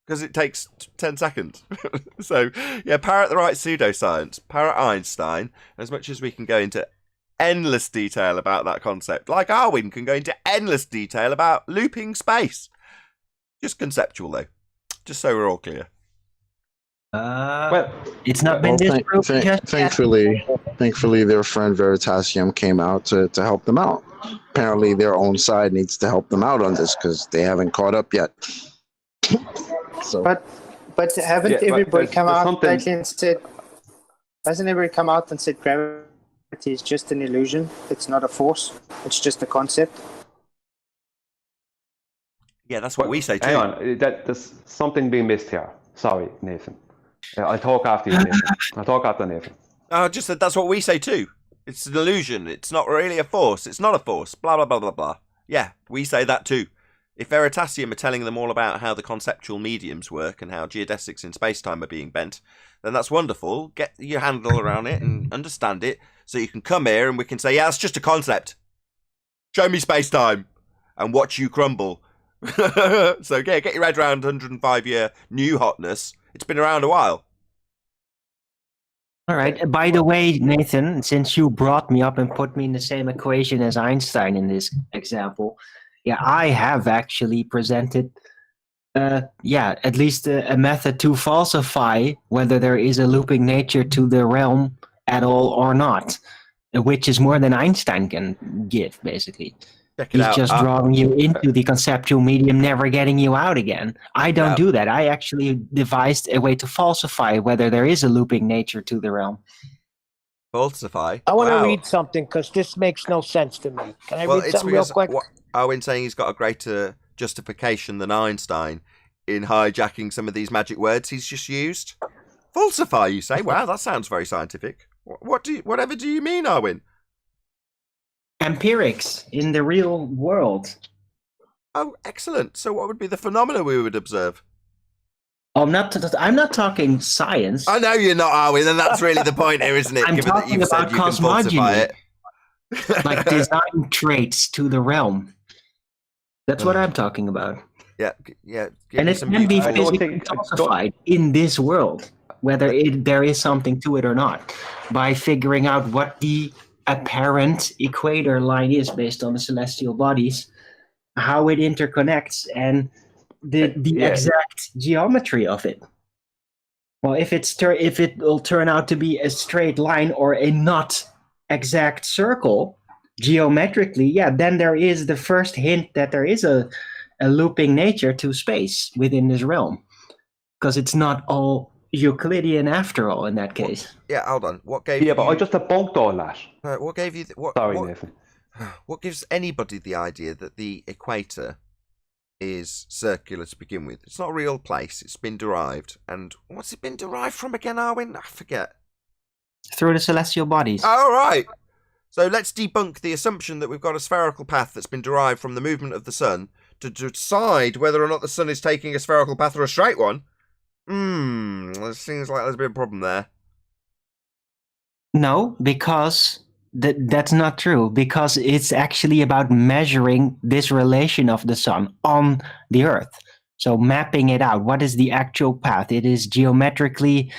because it takes 10 seconds. So, yeah, parrot the right pseudoscience. Parrot Einstein. As much as we can go into endless detail about that concept, like Arwin can go into endless detail about looping space. Just conceptual, though. Just so we're all clear. Well, it's not been disproven just thankfully, their friend Veritasium came out to help them out. Apparently, their own side needs to help them out on this because they haven't caught up yet. So, but haven't everybody come out something... and said? Hasn't everybody come out and said gravity is just an illusion? It's not a force. It's just a concept. Yeah, that's what we say too. Hang on, there's something being missed here. Sorry, Nathan. I'll talk after you, Nathan. I'll talk after Nathan. Just that that's what we say too. It's an illusion. It's not really a force. It's not a force. Blah, blah, blah, blah, blah. Yeah, we say that too. If Veritasium are telling them all about how the conceptual mediums work and how geodesics in space-time are being bent, then that's wonderful. Get your handle around it and understand it so you can come here and we can say, yeah, it's just a concept. Show me space-time and watch you crumble. So, yeah, get your head around 105-year new hotness. It's been around a while. All right. By the way, Nathan, since you brought me up and put me in the same equation as Einstein in this example, yeah, I have actually presented, at least a method to falsify whether there is a looping nature to the realm at all or not, which is more than Einstein can give, basically. He's just drawing you into the conceptual medium, never getting you out again. I don't do that. I actually devised a way to falsify whether there is a looping nature to the realm. Falsify? I want to read something because this makes no sense to me. Can I read something real quick? Owen saying he's got a greater justification than Einstein in hijacking some of these magic words he's just used. Falsify, you say? Wow, that sounds very scientific. Whatever do you mean, Owen? Empirics in the real world. Oh, excellent. So what would be the phenomena we would observe? I'm not talking science. I know you're not, Arwin, and that's really the point here, isn't it? I'm Given talking that about cosmogony, like design traits to the realm. That's what I'm talking about. Yeah. And it can be physically falsified in this world, whether there is something to it or not, by figuring out what the apparent equator line is based on the celestial bodies, how it interconnects, and the exact geometry of it. Well, if it will turn out to be a straight line or a knot exact circle geometrically, yeah, then there is the first hint that there is a looping nature to space within this realm, because it's not all Euclidean after all in that case. Yeah, hold on. What gave Yeah, you... but I just debunked all that. What gave you... Sorry, Nathan. What gives anybody the idea that the equator is circular to begin with? It's not a real place. It's been derived. And what's it been derived from again, Arwin? I forget. Through the celestial bodies. All right. So let's debunk the assumption that we've got a spherical path that's been derived from the movement of the sun to decide whether or not the sun is taking a spherical path or a straight one. It seems like there's a bit of a problem there. No, because that's not true, because it's actually about measuring this relation of the sun on the Earth. So mapping it out. What is the actual path? It is geometrically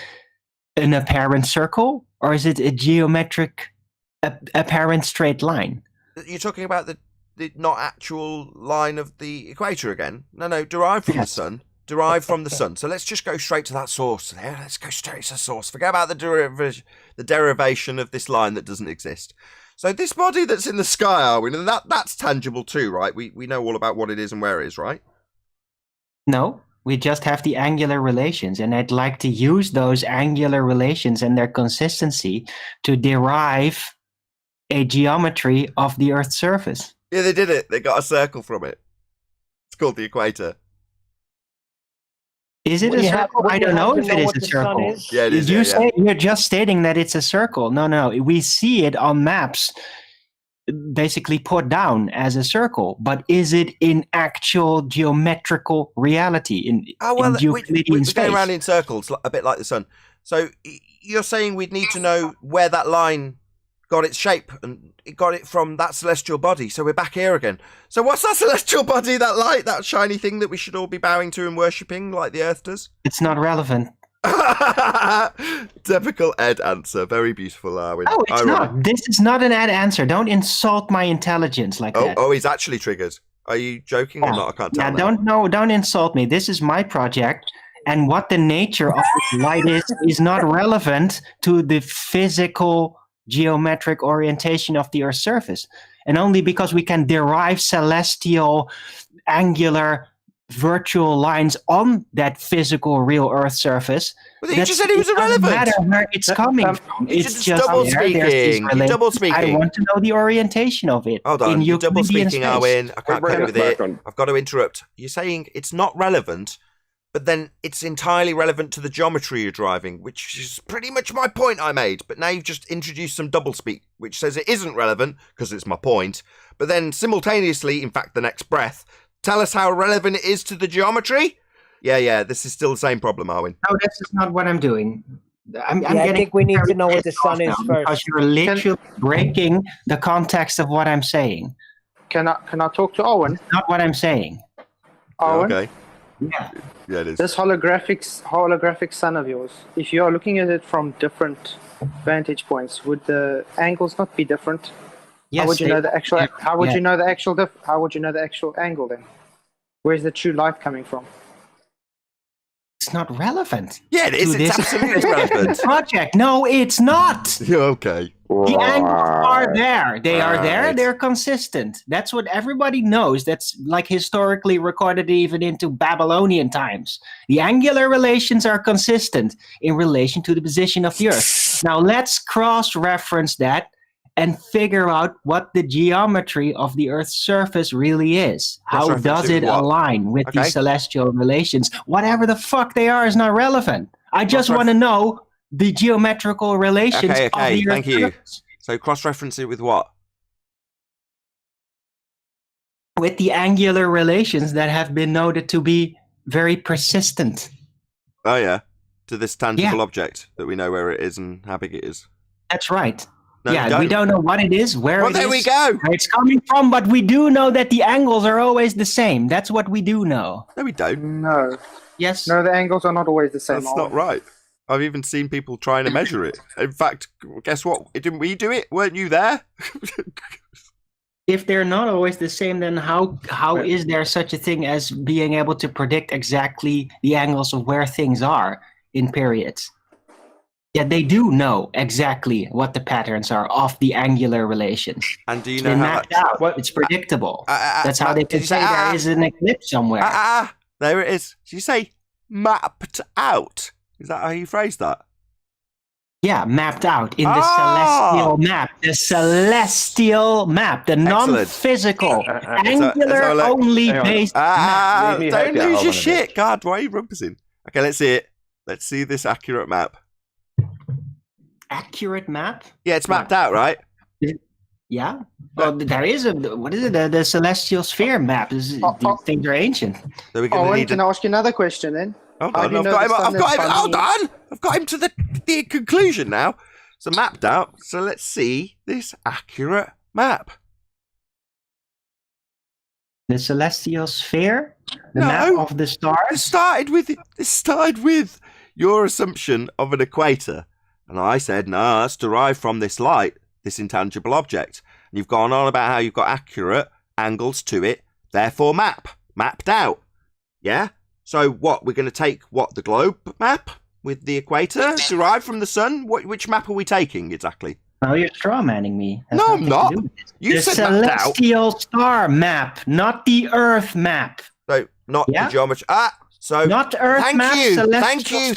an apparent circle, or is it a geometric apparent straight line? You're talking about the not actual line of the equator again? No, derived from the sun. Derived from the sun. So let's just go straight to that source there. Let's go straight to the source. Forget about the derivation of this line that doesn't exist. So this body that's in the sky, Arwin, that's tangible too, right? We know all about what it is and where it is, right? No, we just have the angular relations, and I'd like to use those angular relations and their consistency to derive a geometry of the Earth's surface. Yeah, they did it. They got a circle from it. It's called the equator. Is it a circle? I don't know if it is a circle. Yeah, it is. You're just stating that it's a circle. No. We see it on maps basically put down as a circle. But is it in actual geometrical reality in Euclidean space? We're going around in circles, a bit like the sun. So you're saying we'd need to know where that line got its shape, and it got it from that celestial body. So we're back here again. So what's that celestial body, that light, that shiny thing that we should all be bowing to and worshipping like the Earth does? It's not relevant. Typical Ed answer. Very beautiful, Arwin. No, it's not. This is not an Ed answer. Don't insult my intelligence like that. Oh, he's actually triggered. Are you joking or not? I can't tell. Don't insult me. This is my project. And what the nature of this light is not relevant to the physical geometric orientation of the Earth's surface. And only because we can derive celestial, angular, virtual lines on that physical, real Earth surface. But you just said it was irrelevant. It doesn't matter where it's coming from. It's just double speaking. You're double speaking. I want to know the orientation of it. Hold on, you're double speaking, Arwin. I can't cope with it. On. I've got to interrupt. You're saying it's not relevant, but then it's entirely relevant to the geometry you're driving, which is pretty much my point I made. But now you've just introduced some doublespeak, which says it isn't relevant, because it's my point. But then simultaneously, in fact, the next breath, tell us how relevant it is to the geometry? Yeah, this is still the same problem, Arwin. No, this is not what I'm doing. I think we need to know what the sun is first. Because you're literally breaking the context of what I'm saying. Can I talk to Owen? That's not what I'm saying. Owen? Okay. Yeah. Yeah, it is. This holographic sun of yours, if you are looking at it from different vantage points, would the angles not be different? Yes, how would you know the actual? How would you know the actual? How would you know the actual angle then? Where's the true light coming from? It's not relevant. Yeah, it is. It's absolutely relevant. Project. No, it's not. Yeah, okay. The angles are there. They are there. They're consistent. That's what everybody knows. That's like historically recorded even into Babylonian times. The angular relations are consistent in relation to the position of the Earth. Now let's cross-reference that and figure out what the geometry of the Earth's surface really is. How does it align with these celestial relations? Whatever the fuck they are is not relevant. I just want to know the geometrical relations of the Earth's thank you. surface. So cross-reference it with what? With the angular relations that have been noted to be very persistent. Oh, yeah. To this tangible object that we know where it is and how big it is. That's right. No, we don't know what it is, where it is. Well, there we go. Where it's coming from, but we do know that the angles are always the same. That's what we do know. No, we don't. No. Yes. No, the angles are not always the same. That's not right. I've even seen people trying to measure it. In fact, guess what? Didn't we do it? Weren't you there? If they're not always the same, then how is there such a thing as being able to predict exactly the angles of where things are in periods? Yeah, they do know exactly what the patterns are of the angular relations. And do you They know how mapped that... out. It's predictable. That's how they did you can say there is an eclipse somewhere. There it is. Did you say mapped out? Is that how you phrase that? Yeah, mapped out in the celestial map. The celestial map, the non-physical, angular-only based map. Don't lose your shit. God, why are you rumpusing? Okay, let's see it. Let's see this accurate map. Accurate map? Yeah, it's mapped out, right? Yeah. Well, there is what is it? The celestial sphere map. These things are ancient. So we're gonna need can I ask you another question then? Hold on, I've got him to the conclusion now. So mapped out. So let's see this accurate map. The celestial sphere? The map of the stars? This started with your assumption of an equator. And I said, no, that's derived from this light, this intangible object. And you've gone on about how you've got accurate angles to it, therefore mapped out. Yeah? So what, we're going to take, the globe map with the equator derived from the sun? Which map are we taking exactly? No, you're strawmanning me. No, I'm not. You said celestial star map, not the Earth map. So, not the geometry. So not Earth map, thank you.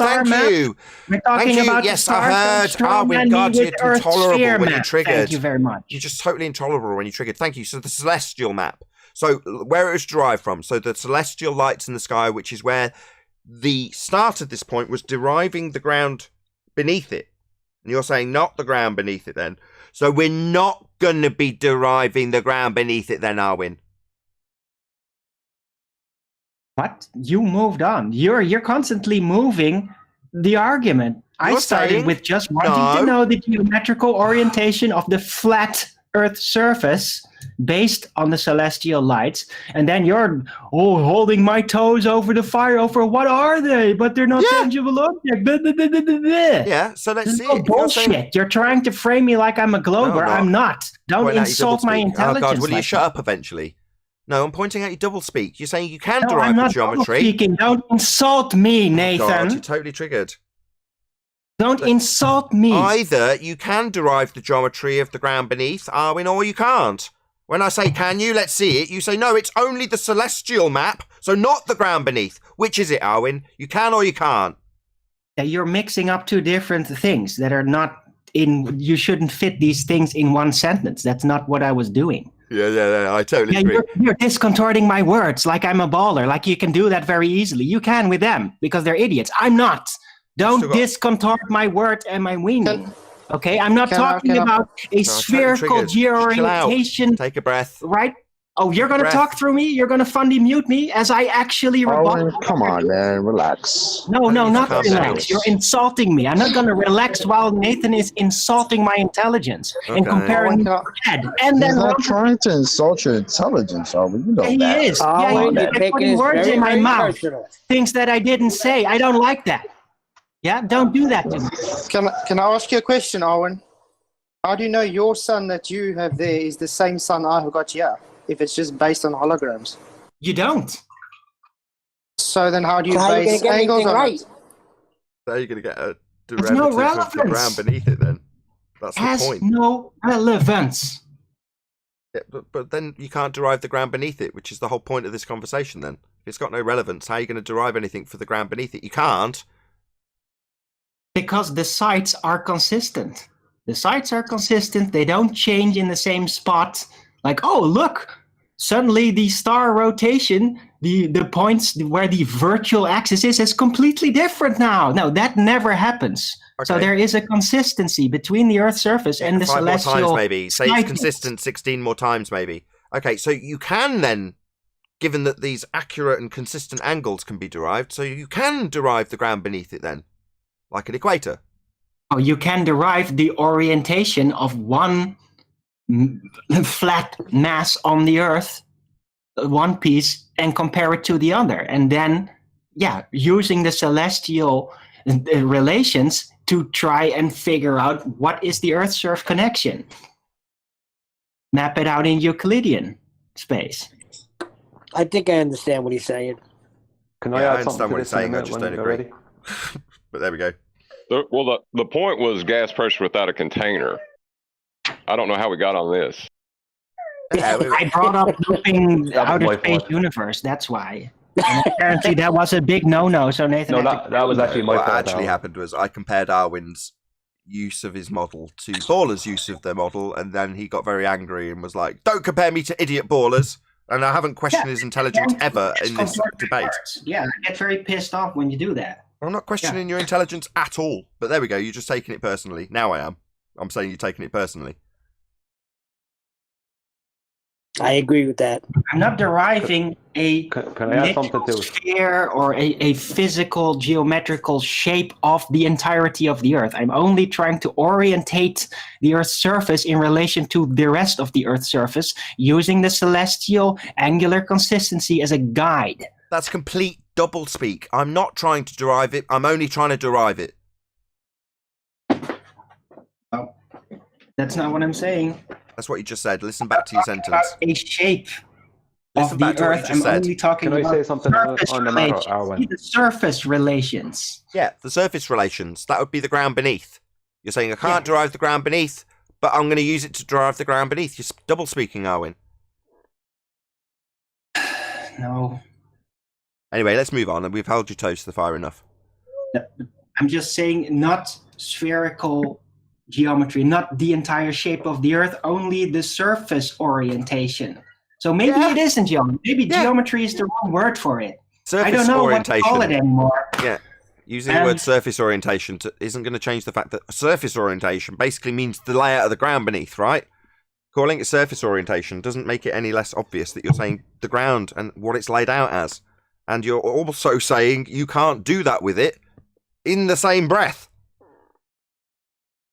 We're talking about yes, I heard. God, you're intolerable when you're triggered. Thank you very much. You're just totally intolerable when you're triggered. Thank you. So the celestial map. So where it was derived from. So the celestial lights in the sky, which is where the start of this point was deriving the ground beneath it. And you're saying not the ground beneath it then. So we're not going to be deriving the ground beneath it then, Arwin. What? You moved on. You're constantly moving the argument. I started with just wanting to know the geometrical orientation of the flat Earth surface based on the celestial lights, and then you're holding my toes over the fire over what are they? But they're not tangible objects. Yeah, so let's see. Bullshit. You're trying to frame me like I'm a glober. I'm not. Don't insult my intelligence. Oh God, will you shut up eventually? No, I'm pointing out your doublespeak. You're saying you can derive the geometry. Speaking. Don't insult me, Nathan. God, you're totally triggered. Don't insult me. Either you can derive the geometry of the ground beneath, Arwin, or you can't. When I say can you, let's see it, you say no, it's only the celestial map, so not the ground beneath. Which is it, Arwin? You can or you can't? Yeah, you're mixing up two different things that are not in... You shouldn't fit these things in one sentence. That's not what I was doing. Yeah, I totally agree. You're discontorting my words like I'm a baller, like you can do that very easily. You can with them, because they're idiots. I'm not. Don't discontort my words and my meaning. Okay, I'm not talking about a spherical georientation. Take a breath. Right? Oh, you're going to talk through me? You're going to fundy mute me as I actually rebut? Come on, man. Relax. No, not relax. You're insulting me. I'm not going to relax while Nathan is insulting my intelligence and comparing me to head. And then he's not trying to insult your intelligence, Arwin. You know he that. is. He's putting words in my mouth. Things that I didn't say. I don't like that. Yeah, don't do that to me. Can I ask you a question, Arwin? How do you know your sun that you have there is the same sun I have got here, if it's just based on holograms? You don't. So then how do you base angles on it? So you're going to get a derivative of the ground beneath it then? That's the point. Has no relevance. Yeah, but then you can't derive the ground beneath it, which is the whole point of this conversation then. If it's got no relevance, how are you going to derive anything for the ground beneath it? You can't. Because the sites are consistent. The sites are consistent. They don't change in the same spot. Like, oh, look, suddenly the star rotation, the points where the virtual axis is completely different now. No, that never happens. Okay. So there is a consistency between the Earth's surface and the celestial... 5 more times, maybe. Say it's consistent 16 more times, maybe. Okay, so you can then, given that these accurate and consistent angles can be derived, so you can derive the ground beneath it then. Like an equator. Oh, you can derive the orientation of one flat mass on the Earth, one piece, and compare it to the other. And then, using the celestial relations to try and figure out what is the Earth-Surf connection. Map it out in Euclidean space. I think I understand what he's saying. Can I add understand what he's saying, I just don't agree. But there we go. The point was gas pressure without a container. I don't know how we got on this. I brought up looping outer space universe. That's why. And apparently that was a big no-no. So Nathan. No, that was actually my fault. What actually happened was I compared Arwin's use of his model to Baller's use of their model, and then he got very angry and was like, "Don't compare me to idiot Ballers." And I haven't questioned his intelligence ever in this debate. Yeah, I get very pissed off when you do that. I'm not questioning your intelligence at all. But there we go. You're just taking it personally. Now I am. I'm saying you're taking it personally. I agree with that. I'm not deriving a can I add something to sphere or a physical geometrical shape of the entirety of the Earth. I'm only trying to orientate the Earth's surface in relation to the rest of the Earth's surface using the celestial angular consistency as a guide. That's complete doublespeak. I'm not trying to derive it. I'm only trying to derive it. Oh, that's not what I'm saying. That's what you just said. Listen back to your sentence. A shape Listen of back the to what you Earth. just I'm said. only talking Can I about say something on the matter, Arwen? The surface relations. Yeah, the surface relations. That would be the ground beneath. You're saying I can't derive the ground beneath, but I'm going to use it to derive the ground beneath. You're double speaking, Arwen. No. Anyway, let's move on. And we've held your toes to the fire enough. I'm just saying not spherical geometry, not the entire shape of the Earth, only the surface orientation. So maybe it isn't geometry. Maybe geometry is the wrong word for it. Surface I don't know orientation. what to call it anymore. Yeah. Using the word surface orientation isn't going to change the fact that surface orientation basically means the layout of the ground beneath, right? Calling it surface orientation doesn't make it any less obvious that you're saying the ground and what it's laid out as. And you're also saying you can't do that with it in the same breath.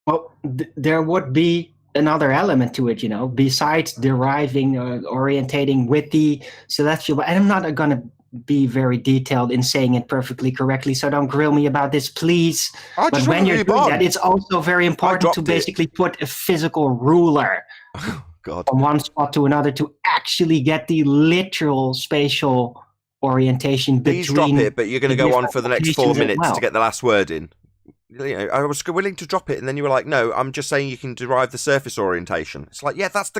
Well, there would be another element to it, besides deriving or orientating with the celestial. And I'm not going to be very detailed in saying it perfectly correctly, so don't grill me about this, please. But when you're doing that, it's also very important to basically put a physical ruler from one spot to another to actually get the literal spatial orientation between. Please drop it, but you're going to go on for the next 4 minutes to get the last word in. I was willing to drop it, and then you were like, no, I'm just saying you can derive the surface orientation. It's like, yeah, that's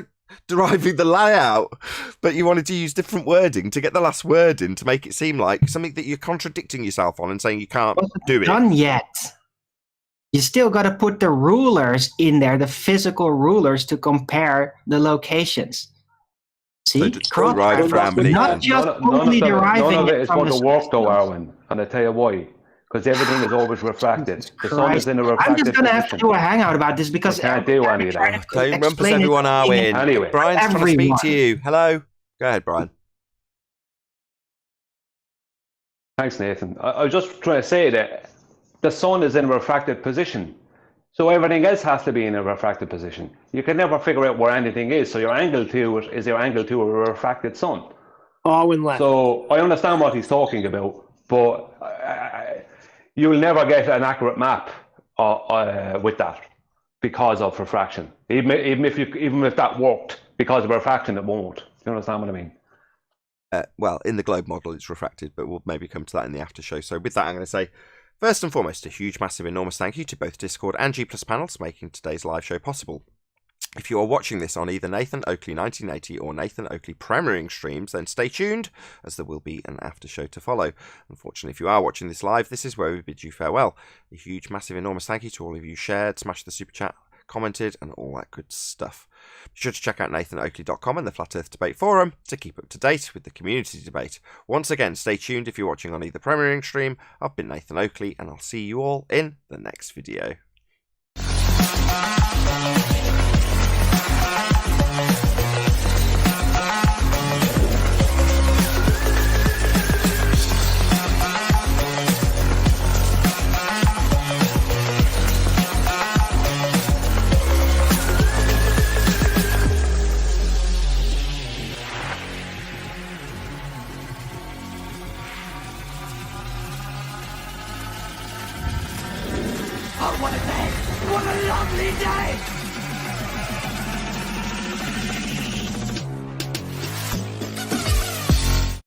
deriving the layout, but you wanted to use different wording to get the last word in to make it seem like something that you're contradicting yourself on and saying you can't do it. Done yet. You still got to put the rulers in there, the physical rulers, to compare the locations. See, not just only deriving none of it is from going to work, though, Arwen, and I tell you why. Because everything is always refracted. The sun is in a refracted I'm just going to have to do a hangout about this because I can't do any of that. Don't rumpus everyone, Arwen. Anyway, Brian's trying to speak to you. Hello. Go ahead, Brian. Thanks, Nathan. I was just trying to say that the sun is in a refracted position. So everything else has to be in a refracted position. You can never figure out where anything is. So your angle to it is your angle to a refracted sun. Arwen left. So I understand what he's talking about, but you'll never get an accurate map with that because of refraction. Even if that worked, because of refraction, it won't. You understand what I mean? Well, in the globe model, it's refracted, but we'll maybe come to that in the after show. So with that, I'm going to say, first and foremost, a huge, massive, enormous thank you to both Discord and G+ panels for making today's live show possible. If you are watching this on either Nathan Oakley 1980 or Nathan Oakley premiering streams, then stay tuned, as there will be an after show to follow. Unfortunately, if you are watching this live, this is where we bid you farewell. A huge, massive, enormous thank you to all of you shared, smashed the super chat, commented, and all that good stuff. Be sure to check out nathanoakley.com and the Flat Earth Debate Forum to keep up to date with the community debate. Once again, stay tuned if you're watching on either premiering stream. I've been Nathan Oakley, and I'll see you all in the next video. What a day! What a lovely day!